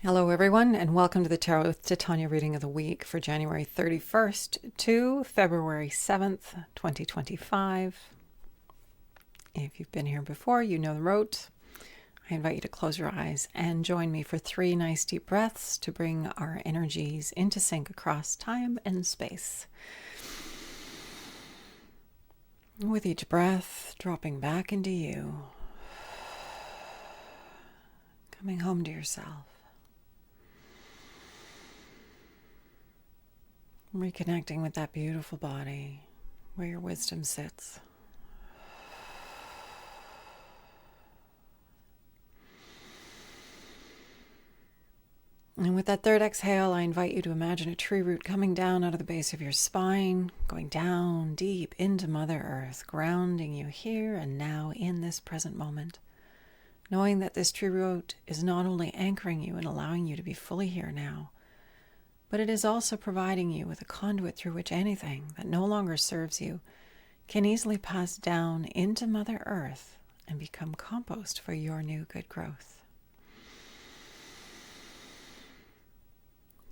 Hello, everyone, and welcome to the Tarot with Titania reading of the week for January 31st to February 7th, 2025. If you've been here before, you know the rote. I invite you to close your eyes and join me for 3 nice deep breaths to bring our energies into sync across time and space. With each breath, dropping back into you, coming home to yourself. Reconnecting with that beautiful body where your wisdom sits. And with that third exhale, I invite you to imagine a tree root coming down out of the base of your spine, going down deep into Mother Earth, grounding you here and now in this present moment. Knowing that this tree root is not only anchoring you and allowing you to be fully here now, but it is also providing you with a conduit through which anything that no longer serves you can easily pass down into Mother Earth and become compost for your new good growth.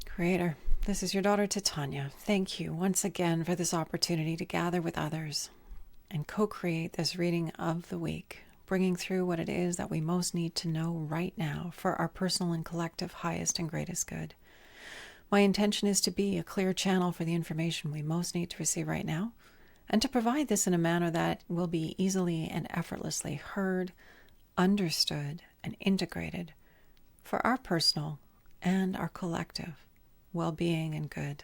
Creator, this is your daughter Titania. Thank you once again for this opportunity to gather with others and co-create this reading of the week, bringing through what it is that we most need to know right now for our personal and collective highest and greatest good. My intention is to be a clear channel for the information we most need to receive right now, and to provide this in a manner that will be easily and effortlessly heard, understood, and integrated for our personal and our collective well-being and good.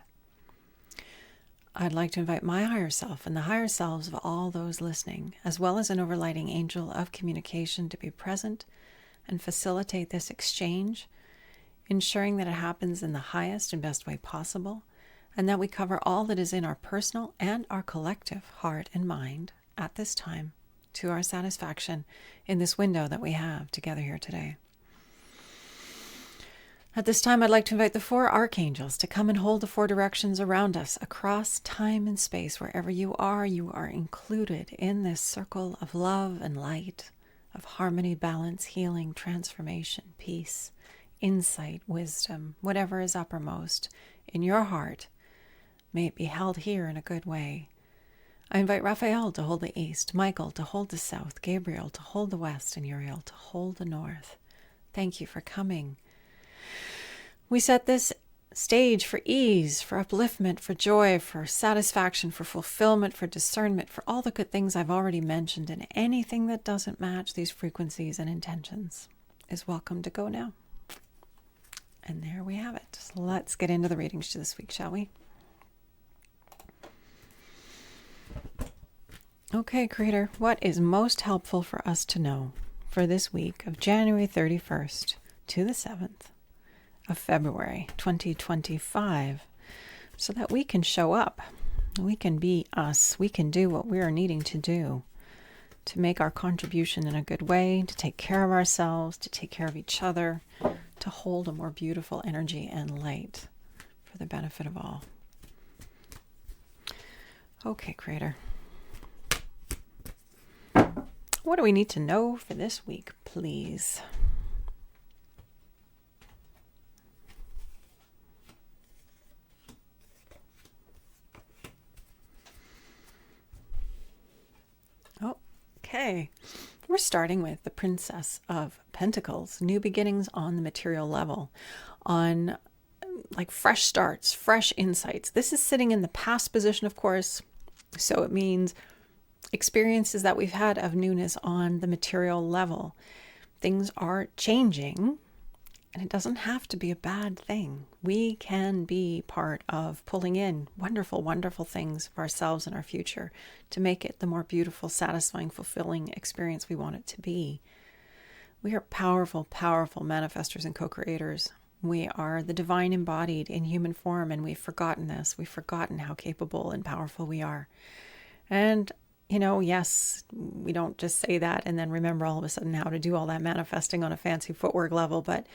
I'd like to invite my higher self and the higher selves of all those listening, as well as an overlighting angel of communication, to be present and facilitate this exchange, ensuring that it happens in the highest and best way possible, and that we cover all that is in our personal and our collective heart and mind at this time to our satisfaction in this window that we have together here today. At this time, I'd like to invite the 4 archangels to come and hold the 4 directions around us across time and space. Wherever you are included in this circle of love and light, of harmony, balance, healing, transformation, peace, insight, wisdom, whatever is uppermost in your heart, may it be held here in a good way. I invite Raphael to hold the east, Michael to hold the south, Gabriel to hold the west, and Uriel to hold the north. Thank you for coming. We set this stage for ease, for upliftment, for joy, for satisfaction, for fulfillment, for discernment, for all the good things I've already mentioned, and anything that doesn't match these frequencies and intentions is welcome to go now. And there we have it. So let's get into the readings this week, shall we? Okay, Creator, what is most helpful for us to know for this week of January 31st to the 7th of February 2025, so that we can show up, we can be us, we can do what we are needing to do to make our contribution in a good way, to take care of ourselves, to take care of each other, to hold a more beautiful energy and light for the benefit of all. Okay, Creator. What do we need to know for this week, please? Okay, we're starting with the Princess of Pentacles, new beginnings on the material level, on like fresh starts, fresh insights. This is sitting in the past position, of course, so it means experiences that we've had of newness on the material level. Things are changing, and it doesn't have to be a bad thing. We can be part of pulling in wonderful, wonderful things for ourselves and our future to make it the more beautiful, satisfying, fulfilling experience we want it to be. We are powerful, powerful manifestors and co-creators. We are the divine embodied in human form, and we've forgotten this. We've forgotten how capable and powerful we are. And yes, we don't just say that and then remember all of a sudden how to do all that manifesting on a fancy footwork level, but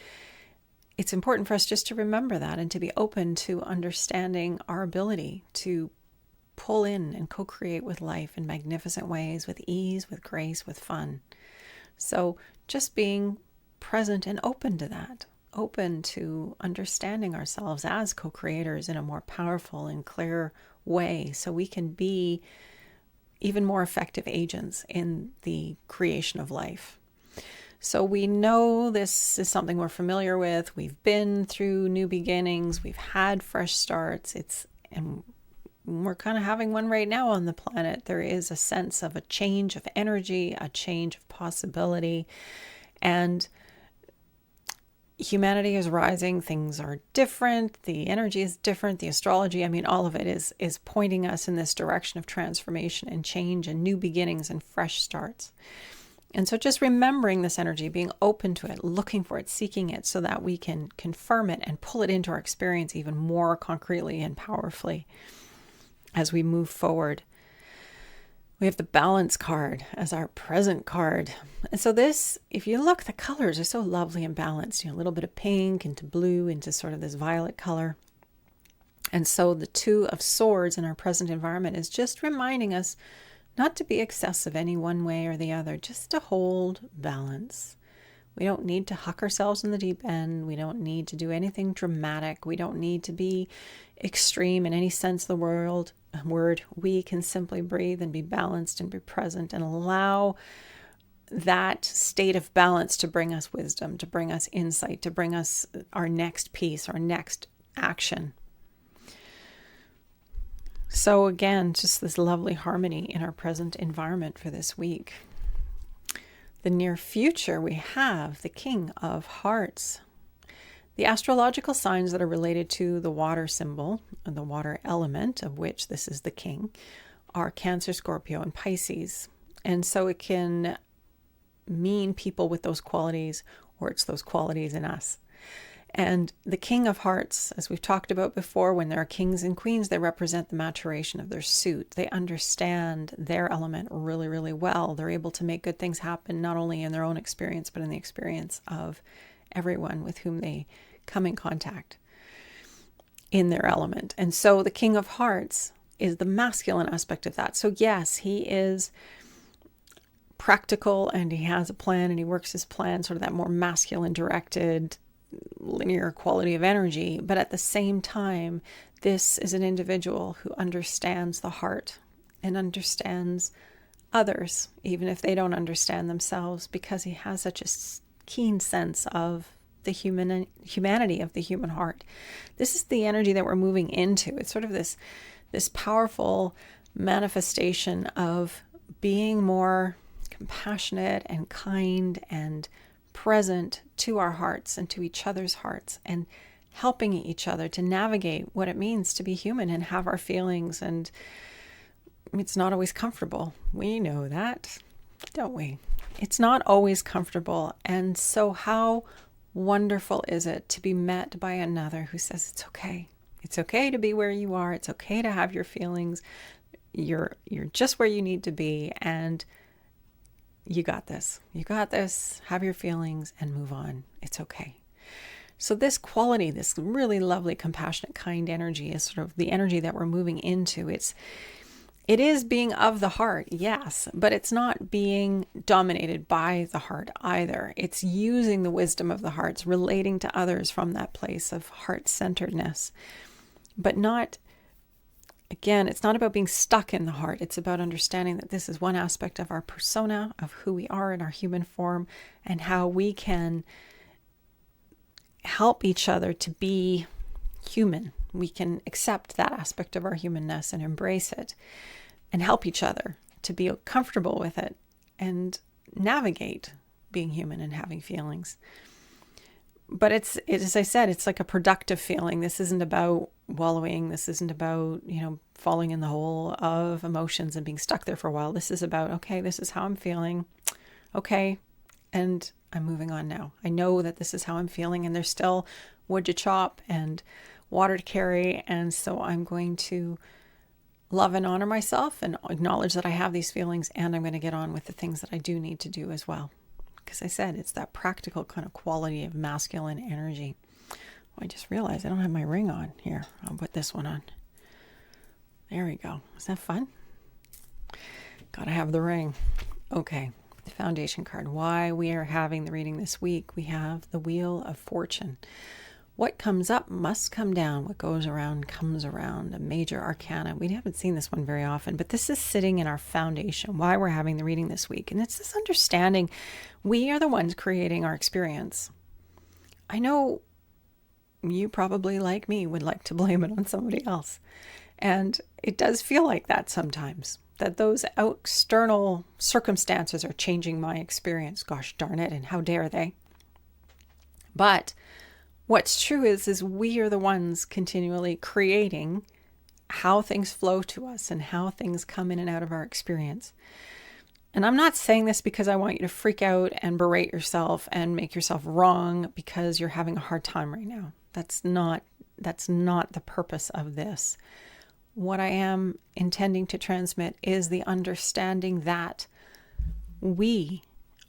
it's important for us just to remember that and to be open to understanding our ability to pull in and co-create with life in magnificent ways, with ease, with grace, with fun. So just being present and open to that, open to understanding ourselves as co-creators in a more powerful and clear way, so we can be even more effective agents in the creation of life. So we know this is something we're familiar with. We've been through new beginnings. We've had fresh starts. And we're kind of having one right now on the planet. There is a sense of a change of energy, a change of possibility, and humanity is rising. Things are different. The energy is different. The astrology, I mean, all of it is pointing us in this direction of transformation and change and new beginnings and fresh starts. And so just remembering this energy, being open to it, looking for it, seeking it, so that we can confirm it and pull it into our experience even more concretely and powerfully as we move forward. We have the balance card as our present card. And so this, if you look, the colors are so lovely and balanced. You know, a little bit of pink into blue into sort of this violet color. And so the Two of Swords in our present environment is just reminding us not to be excessive any one way or the other, just to hold balance. We don't need to huck ourselves in the deep end. We don't need to do anything dramatic. We don't need to be extreme in any sense of the word. We can simply breathe and be balanced and be present and allow that state of balance to bring us wisdom, to bring us insight, to bring us our next piece, our next action. So again, just this lovely harmony in our present environment for this week. The near future, we have the King of Hearts. The astrological signs that are related to the water symbol, the water element, of which this is the king, are Cancer, Scorpio, and Pisces. And so it can mean people with those qualities, or it's those qualities in us. And the King of Hearts, as we've talked about before, when there are kings and queens, they represent the maturation of their suit. They understand their element really, really well. They're able to make good things happen, not only in their own experience, but in the experience of everyone with whom they come in contact in their element. And so the King of Hearts is the masculine aspect of that. So yes, he is practical and he has a plan and he works his plan, sort of that more masculine directed linear quality of energy. But at the same time, this is an individual who understands the heart and understands others, even if they don't understand themselves, because he has such a keen sense of the humanity of the human heart. This is the energy that we're moving into. It's sort of this powerful manifestation of being more compassionate and kind and present to our hearts and to each other's hearts, and helping each other to navigate what it means to be human and have our feelings. And it's not always comfortable. We know that, don't we? It's not always comfortable. And so how wonderful is it to be met by another who says it's okay. It's okay to be where you are. It's okay to have your feelings. You're just where you need to be, and you got this. You got this. Have your feelings and move on. It's okay. So this quality, this really lovely, compassionate, kind energy is sort of the energy that we're moving into. It is being of the heart, yes, but it's not being dominated by the heart either. It's using the wisdom of the hearts, relating to others from that place of heart-centeredness, but not, again, it's not about being stuck in the heart. It's about understanding that this is one aspect of our persona, of who we are in our human form, and how we can help each other to be human. We can accept that aspect of our humanness and embrace it and help each other to be comfortable with it and navigate being human and having feelings. But it's as I said, it's like a productive feeling. This isn't about wallowing. This isn't about, falling in the hole of emotions and being stuck there for a while. This is about, okay, this is how I'm feeling. Okay. And I'm moving on now. I know that this is how I'm feeling, and there's still wood to chop and water to carry. And so I'm going to love and honor myself and acknowledge that I have these feelings, and I'm going to get on with the things that I do need to do as well. Because I said, it's that practical kind of quality of masculine energy. Oh, I just realized I don't have my ring on here. I'll put this one on. There we go. Is that fun? Gotta have the ring. Okay. The foundation card. Why we are having the reading this week. We have the Wheel of Fortune. What comes up must come down. What goes around comes around. A major arcana. We haven't seen this one very often, but this is sitting in our foundation. Why we're having the reading this week. And it's this understanding we are the ones creating our experience. I know you probably, like me, would like to blame it on somebody else. And it does feel like that sometimes, that those external circumstances are changing my experience. Gosh darn it, and how dare they? But what's true is we are the ones continually creating how things flow to us and how things come in and out of our experience. And I'm not saying this because I want you to freak out and berate yourself and make yourself wrong because you're having a hard time right now. That's not the purpose of this. What I am intending to transmit is the understanding that we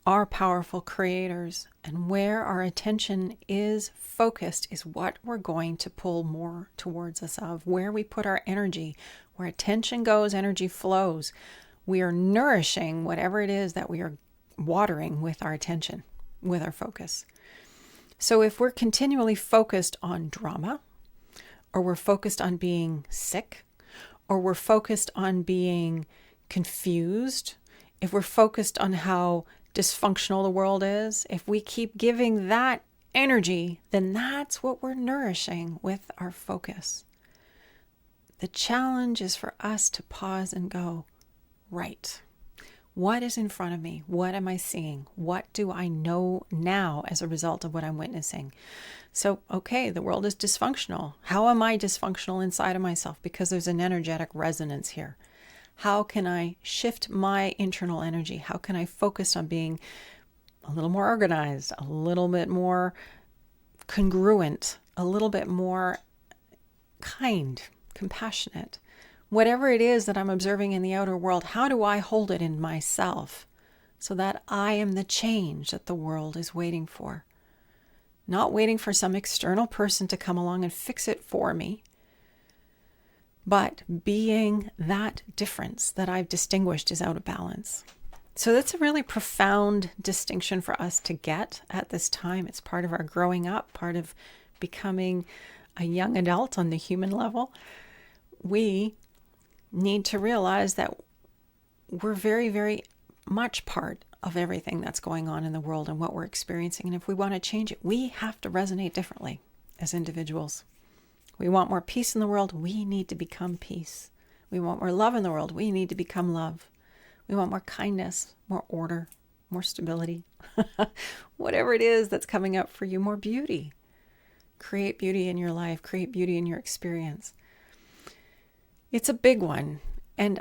are powerful creators, and where our attention is focused is what we're going to pull more towards us of. Where we put our energy, where attention goes, energy flows. We are nourishing whatever it is that we are watering with our attention, with our focus. So if we're continually focused on drama, or we're focused on being sick, or we're focused on being confused, if we're focused on how dysfunctional the world is, if we keep giving that energy, then that's what we're nourishing with our focus. The challenge is for us to pause and go, right. What is in front of me? What am I seeing? What do I know now as a result of what I'm witnessing? So, okay, the world is dysfunctional. How am I dysfunctional inside of myself? Because there's an energetic resonance here. How can I shift my internal energy? How can I focus on being a little more organized, a little bit more congruent, a little bit more kind, compassionate? Whatever it is that I'm observing in the outer world, how do I hold it in myself so that I am the change that the world is waiting for? Not waiting for some external person to come along and fix it for me, but being that difference that I've distinguished is out of balance. So that's a really profound distinction for us to get at this time. It's part of our growing up, part of becoming a young adult on the human level. We need to realize that we're very, very much part of everything that's going on in the world and what we're experiencing. And if we want to change it, we have to resonate differently as individuals. We want more peace in the world, we need to become peace. We want more love in the world, we need to become love. We want more kindness, more order, more stability. Whatever it is that's coming up for you, more beauty. Create beauty in your life, create beauty in your experience. It's a big one. And,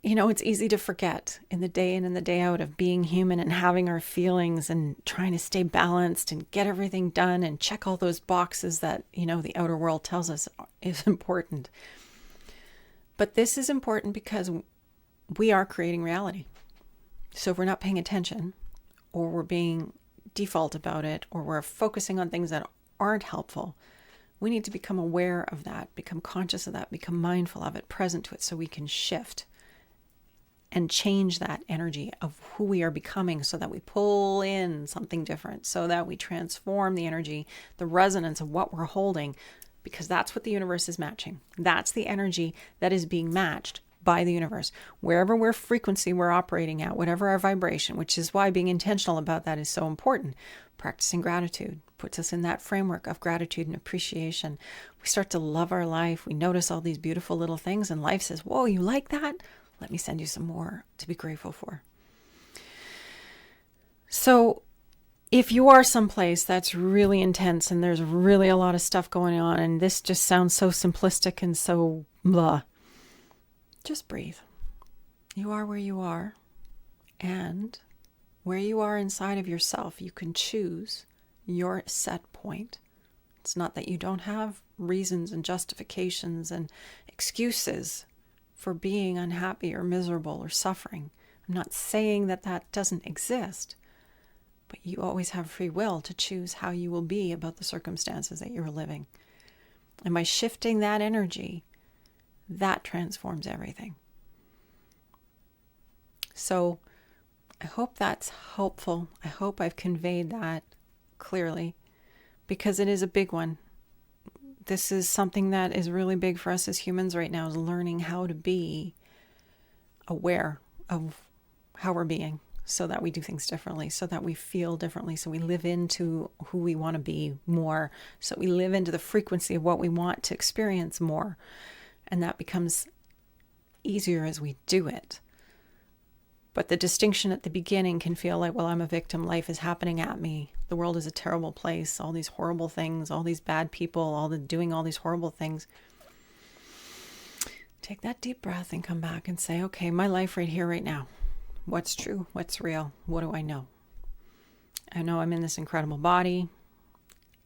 it's easy to forget in the day in and the day out of being human and having our feelings and trying to stay balanced and get everything done and check all those boxes that, the outer world tells us is important. But this is important because we are creating reality. So if we're not paying attention, or we're being default about it, or we're focusing on things that aren't helpful, we need to become aware of that, become conscious of that, become mindful of it, present to it, so we can shift and change that energy of who we are becoming so that we pull in something different, so that we transform the energy, the resonance of what we're holding, because that's what the universe is matching. That's the energy that is being matched by the universe. Wherever we're frequency we're operating at, whatever our vibration, which is why being intentional about that is so important. Practicing gratitude puts us in that framework of gratitude and appreciation. We start to love our life. We notice all these beautiful little things, and life says, whoa, you like that? Let me send you some more to be grateful for. So if you are someplace that's really intense and there's really a lot of stuff going on, and this just sounds so simplistic and so blah, just breathe. You are where you are, and where you are inside of yourself, you can choose your set point. It's not that you don't have reasons and justifications and excuses for being unhappy or miserable or suffering. I'm not saying that that doesn't exist, but you always have free will to choose how you will be about the circumstances that you're living. And by shifting that energy, that transforms everything. So I hope that's helpful. I hope I've conveyed that clearly, because it is a big one. This is something that is really big for us as humans right now, is learning how to be aware of how we're being, so that we do things differently, so that we feel differently, so we live into who we want to be more, so we live into the frequency of what we want to experience more. And that becomes easier as we do it. But the distinction at the beginning can feel like, well, I'm a victim. Life is happening at me. The world is a terrible place. All these horrible things, all these bad people, doing all these horrible things. Take that deep breath and come back and say, okay, my life right here, right now. What's true? What's real? What do I know? I know I'm in this incredible body.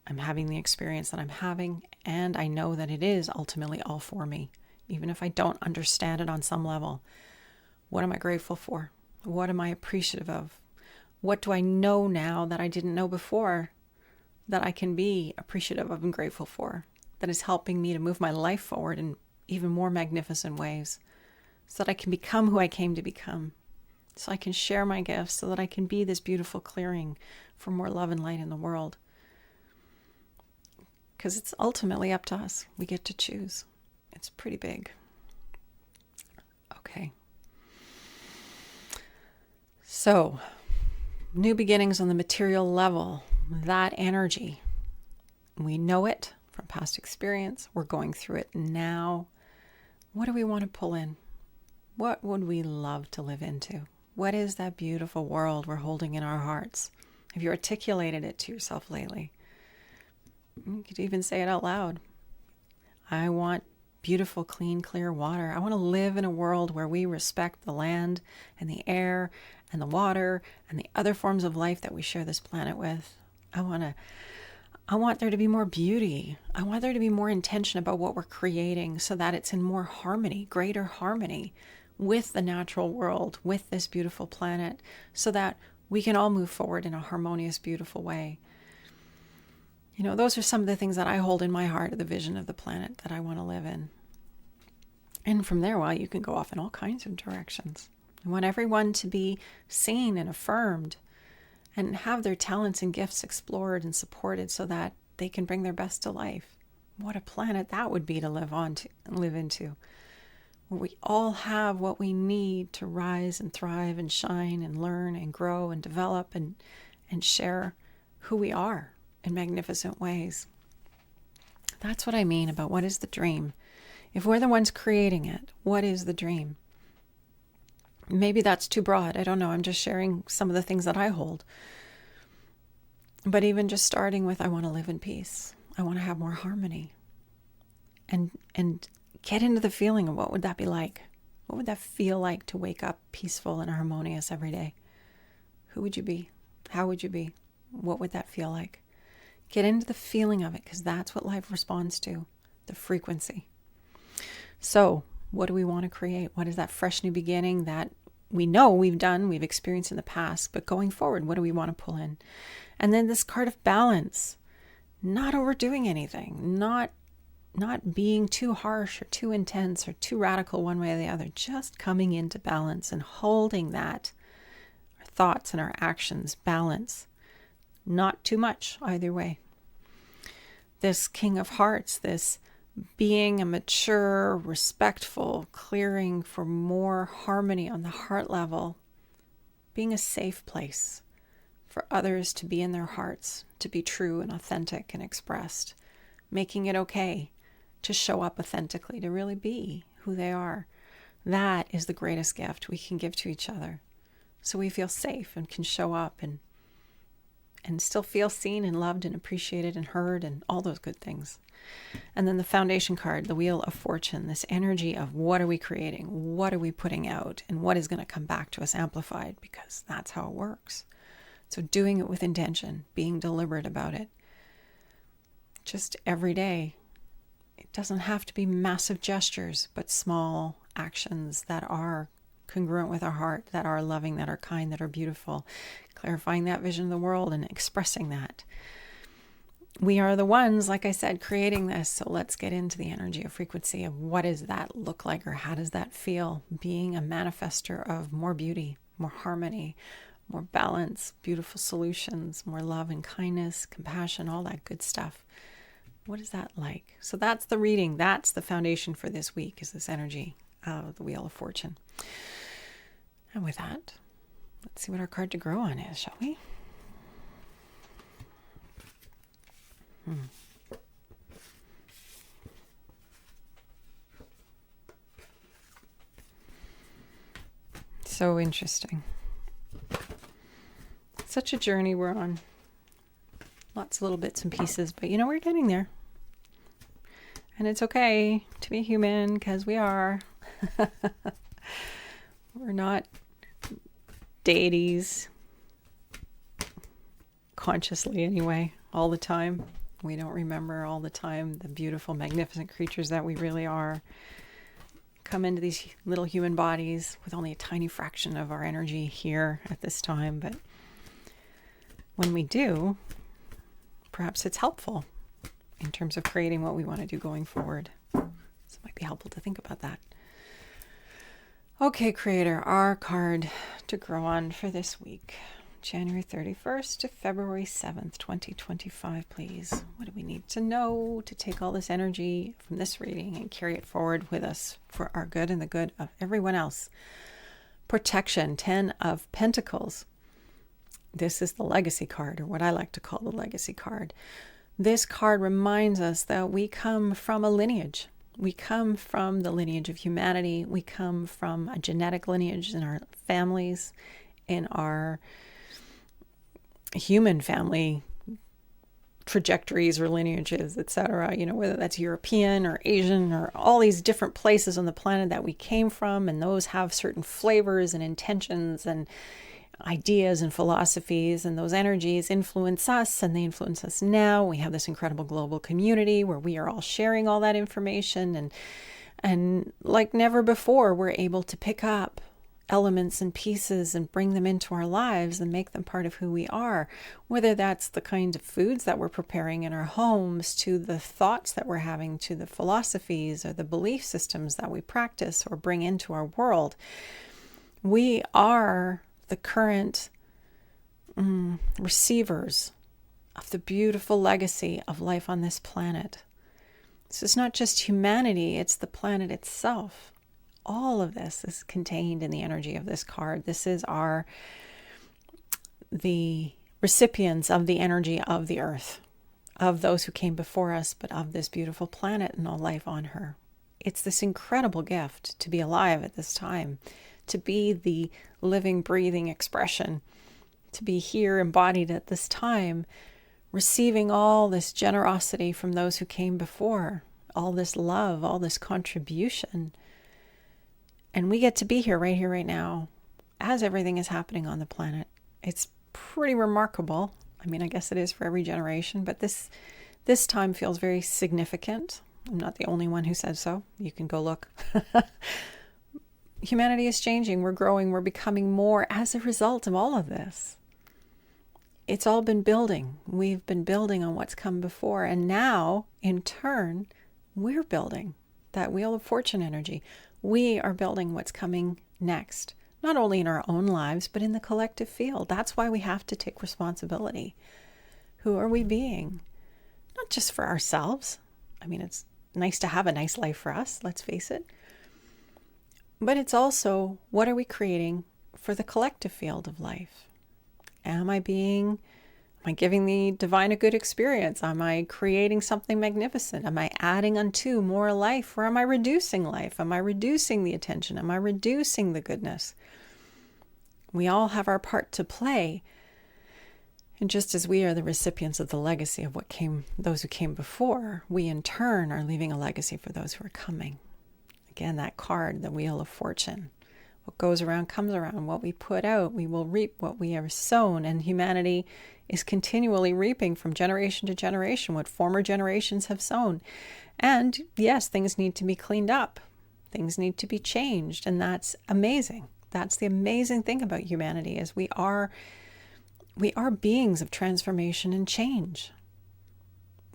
I'm having the experience that I'm having. And I know that it is ultimately all for me. Even if I don't understand it on some level. What am I grateful for? What am I appreciative of? What do I know now that I didn't know before that I can be appreciative of and grateful for? That is helping me to move my life forward in even more magnificent ways, so that I can become who I came to become, so I can share my gifts, so that I can be this beautiful clearing for more love and light in the world. Because it's ultimately up to us. We get to choose. It's pretty big. Okay. So, new beginnings on the material level, that energy, we know it from past experience. We're going through it now. What do we want to pull in? What would we love to live into? What is that beautiful world we're holding in our hearts? Have you articulated it to yourself lately? You could even say it out loud. I want beautiful, clean, clear water. I want to live in a world where we respect the land and the air and the water and the other forms of life that we share this planet with. I want there to be more beauty. I want there to be more intention about what we're creating, so that it's in more harmony, greater harmony with the natural world, with this beautiful planet, so that we can all move forward in a harmonious, beautiful way. You know, those are some of the things that I hold in my heart, the vision of the planet that I want to live in. And from there, well, you can go off in all kinds of directions. I want everyone to be seen and affirmed and have their talents and gifts explored and supported, so that they can bring their best to life. What a planet that would be to live into, where we all have what we need to rise and thrive and shine and learn and grow and develop and share who we are in magnificent ways. That's what I mean about what is the dream. If we're the ones creating it, what is the dream? Maybe that's too broad. I don't know. I'm just sharing some of the things that I hold. But even just starting with, I want to live in peace. I want to have more harmony. And get into the feeling of what would that be like? What would that feel like to wake up peaceful and harmonious every day? Who would you be? How would you be? What would that feel like? Get into the feeling of it, because that's what life responds to, the frequency. So, what do we want to create? What is that fresh new beginning that we know we've experienced in the past, but going forward, what do we want to pull in? And then this card of balance, not overdoing anything, not being too harsh or too intense or too radical one way or the other, just coming into balance and holding that, our thoughts and our actions, balance. Not too much either way. This King of Hearts, this being a mature, respectful, clearing for more harmony on the heart level, being a safe place for others to be in their hearts, to be true and authentic and expressed, making it okay to show up authentically, to really be who they are. That is the greatest gift we can give to each other. So we feel safe and can show up and still feel seen and loved and appreciated and heard and all those good things. And then the foundation card, the Wheel of Fortune, this energy of what are we creating? What are we putting out? And what is going to come back to us amplified? Because that's how it works. So doing it with intention, being deliberate about it. Just every day. It doesn't have to be massive gestures, but small actions that are congruent with our heart, that are loving, that are kind, that are beautiful. Clarifying that vision of the world and expressing that. We are the ones, like I said, creating this. So let's get into the energy of frequency of what does that look like, or how does that feel? Being a manifester of more beauty, more harmony, more balance, beautiful solutions, more love and kindness, compassion, all that good stuff. What is that like? So that's the reading. That's the foundation for this week, is this energy of the Wheel of Fortune. And with that, let's see what our card to grow on is, shall we? So interesting. Such a journey we're on. Lots of little bits and pieces, but we're getting there. And it's okay to be human, because we are. We're not deities, consciously anyway, all the time. We don't remember all the time the beautiful, magnificent creatures that we really are. Come into these little human bodies with only a tiny fraction of our energy here at this time, but when we do, perhaps it's helpful in terms of creating what we want to do going forward. So it might be helpful to think about that. Okay, Creator, our card to grow on for this week, January 31st to February 7th, 2025, please. What do we need to know to take all this energy from this reading and carry it forward with us for our good and the good of everyone else? Protection, 10 of Pentacles. This is the legacy card, or what I like to call the legacy card. This card reminds us that we come from a lineage. We come from the lineage of humanity. We come from a genetic lineage in our families, in our human family trajectories or lineages, etc. Whether that's European or Asian or all these different places on the planet that we came from, and those have certain flavors and intentions and ideas and philosophies, and those energies influence us, and they influence us now. We have this incredible global community where we are all sharing all that information, and like never before, we're able to pick up elements and pieces and bring them into our lives and make them part of who we are, whether that's the kind of foods that we're preparing in our homes, to the thoughts that we're having, to the philosophies or the belief systems that we practice or bring into our world. We are the current receivers of the beautiful legacy of life on this planet. This is not just humanity, it's the planet itself. All of this is contained in the energy of this card. This is the recipients of the energy of the earth, of those who came before us, but of this beautiful planet and all life on her. It's this incredible gift to be alive at this time, to be the living, breathing expression, to be here embodied at this time, receiving all this generosity from those who came before, all this love, all this contribution. And we get to be here, right now, as everything is happening on the planet. It's pretty remarkable. I mean, I guess it is for every generation, but this time feels very significant. I'm not the only one who says so. You can go look. Humanity is changing. We're growing. We're becoming more as a result of all of this. It's all been building. We've been building on what's come before. And now, in turn, we're building that Wheel of Fortune energy. We are building what's coming next, not only in our own lives, but in the collective field. That's why we have to take responsibility. Who are we being? Not just for ourselves. I mean, it's nice to have a nice life for us, let's face it. But it's also, what are we creating for the collective field of life? Am I giving the divine a good experience? Am I creating something magnificent? Am I adding unto more life, or am I reducing life? Am I reducing the attention? Am I reducing the goodness? We all have our part to play. And just as we are the recipients of the legacy of those who came before, we in turn are leaving a legacy for those who are coming. Again, that card, the Wheel of Fortune. What goes around comes around. What we put out, we will reap what we have sown. And humanity is continually reaping from generation to generation what former generations have sown. And yes, things need to be cleaned up. Things need to be changed. And that's amazing. That's the amazing thing about humanity, is we are beings of transformation and change.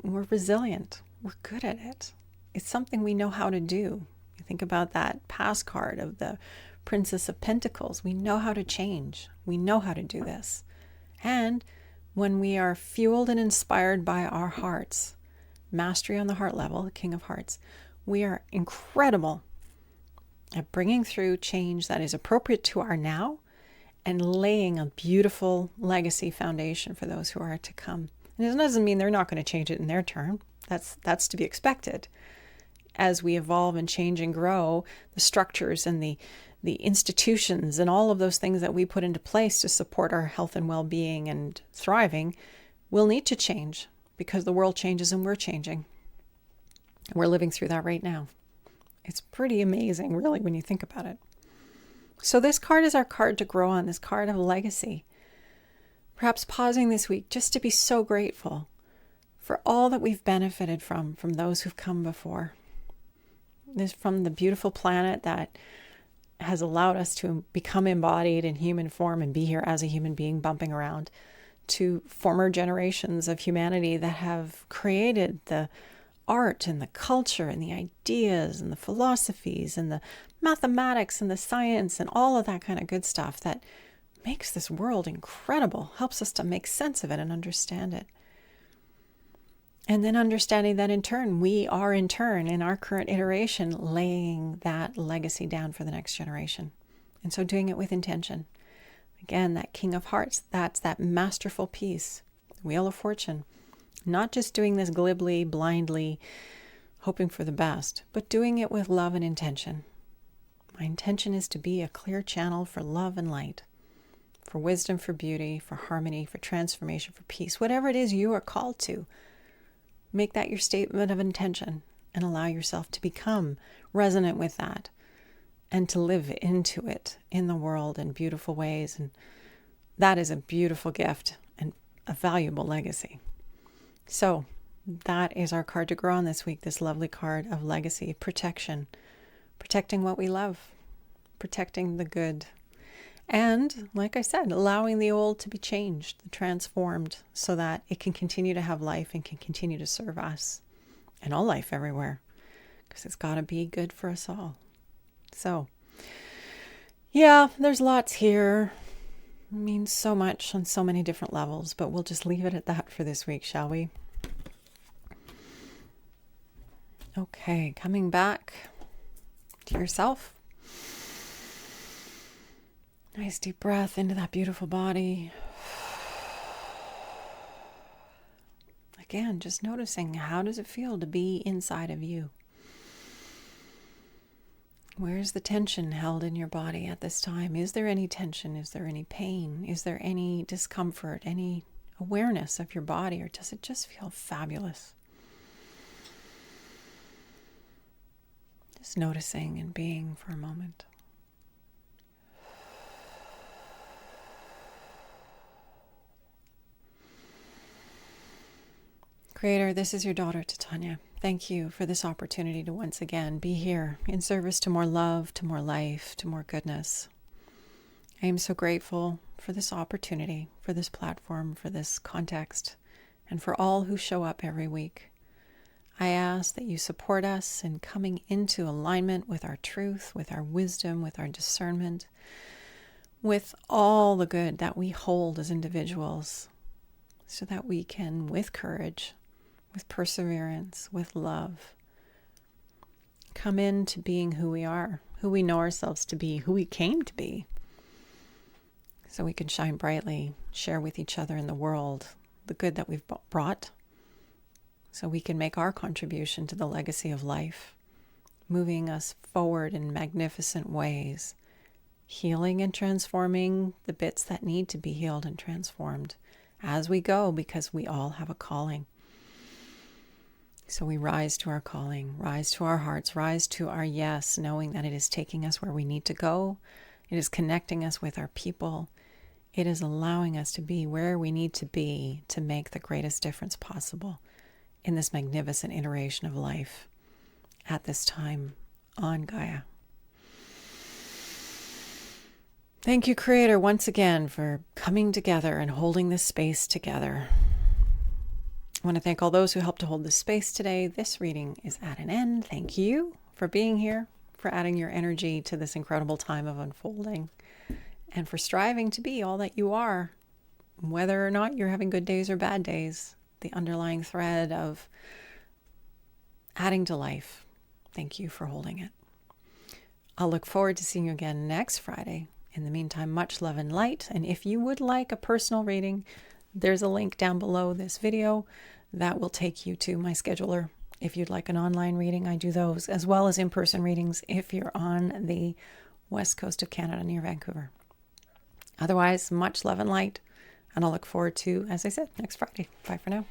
We're resilient. We're good at it. It's something we know how to do. You think about that past card of the Princess of Pentacles. We know how to change. We know how to do this. And when we are fueled and inspired by our hearts, mastery on the heart level, the King of Hearts, we are incredible at bringing through change that is appropriate to our now and laying a beautiful legacy foundation for those who are to come. And it doesn't mean they're not going to change it in their turn. That's to be expected. As we evolve and change and grow, the structures and the institutions and all of those things that we put into place to support our health and well-being and thriving will need to change because the world changes and we're changing. We're living through that right now. It's pretty amazing, really, when you think about it. So this card is our card to grow on, this card of legacy. Perhaps pausing this week just to be so grateful for all that we've benefited from those who've come before. This from the beautiful planet that has allowed us to become embodied in human form and be here as a human being bumping around, to former generations of humanity that have created the art and the culture and the ideas and the philosophies and the mathematics and the science and all of that kind of good stuff that makes this world incredible, helps us to make sense of it and understand it. And then understanding that in turn, we are in turn, in our current iteration, laying that legacy down for the next generation. And so doing it with intention. Again, that King of Hearts, that's that masterful piece, Wheel of Fortune. Not just doing this glibly, blindly, hoping for the best, but doing it with love and intention. My intention is to be a clear channel for love and light, for wisdom, for beauty, for harmony, for transformation, for peace. Whatever it is you are called to, make that your statement of intention and allow yourself to become resonant with that and to live into it in the world in beautiful ways. And that is a beautiful gift and a valuable legacy. So that is our card to grow on this week, this lovely card of legacy, protection, protecting what we love, protecting the good. And like I said, allowing the old to be changed, transformed, so that it can continue to have life and can continue to serve us and all life everywhere, because it's got to be good for us all. So, yeah, there's lots here. It means so much on so many different levels, but we'll just leave it at that for this week, shall we? Okay, coming back to yourself. Nice deep breath into that beautiful body. Again, just noticing, how does it feel to be inside of you? Where's the tension held in your body at this time? Is there any tension? Is there any pain? Is there any discomfort, any awareness of your body, or does it just feel fabulous? Just noticing and being for a moment. Creator, this is your daughter, Titania. Thank you for this opportunity to once again be here in service to more love, to more life, to more goodness. I am so grateful for this opportunity, for this platform, for this context, and for all who show up every week. I ask that you support us in coming into alignment with our truth, with our wisdom, with our discernment, with all the good that we hold as individuals, so that we can, with courage, with perseverance, with love, come into being who we are, who we know ourselves to be, who we came to be, so we can shine brightly, share with each other in the world the good that we've brought, so we can make our contribution to the legacy of life, moving us forward in magnificent ways, healing and transforming the bits that need to be healed and transformed as we go, because we all have a calling. So we rise to our calling, rise to our hearts, rise to our yes, knowing that it is taking us where we need to go. It is connecting us with our people. It is allowing us to be where we need to be to make the greatest difference possible in this magnificent iteration of life at this time on Gaia. Thank you, Creator, once again for coming together and holding this space together. I want to thank all those who helped to hold this space today. This reading is at an end. Thank you for being here, for adding your energy to this incredible time of unfolding, and for striving to be all that you are, whether or not you're having good days or bad days, the underlying thread of adding to life. Thank you for holding it. I'll look forward to seeing you again next Friday. In the meantime, much love and light. And if you would like a personal reading, there's a link down below this video that will take you to my scheduler. If you'd like an online reading, I do those, as well as in-person readings if you're on the west coast of Canada near Vancouver. Otherwise, much love and light. And I'll look forward to, as I said, next Friday. Bye for now.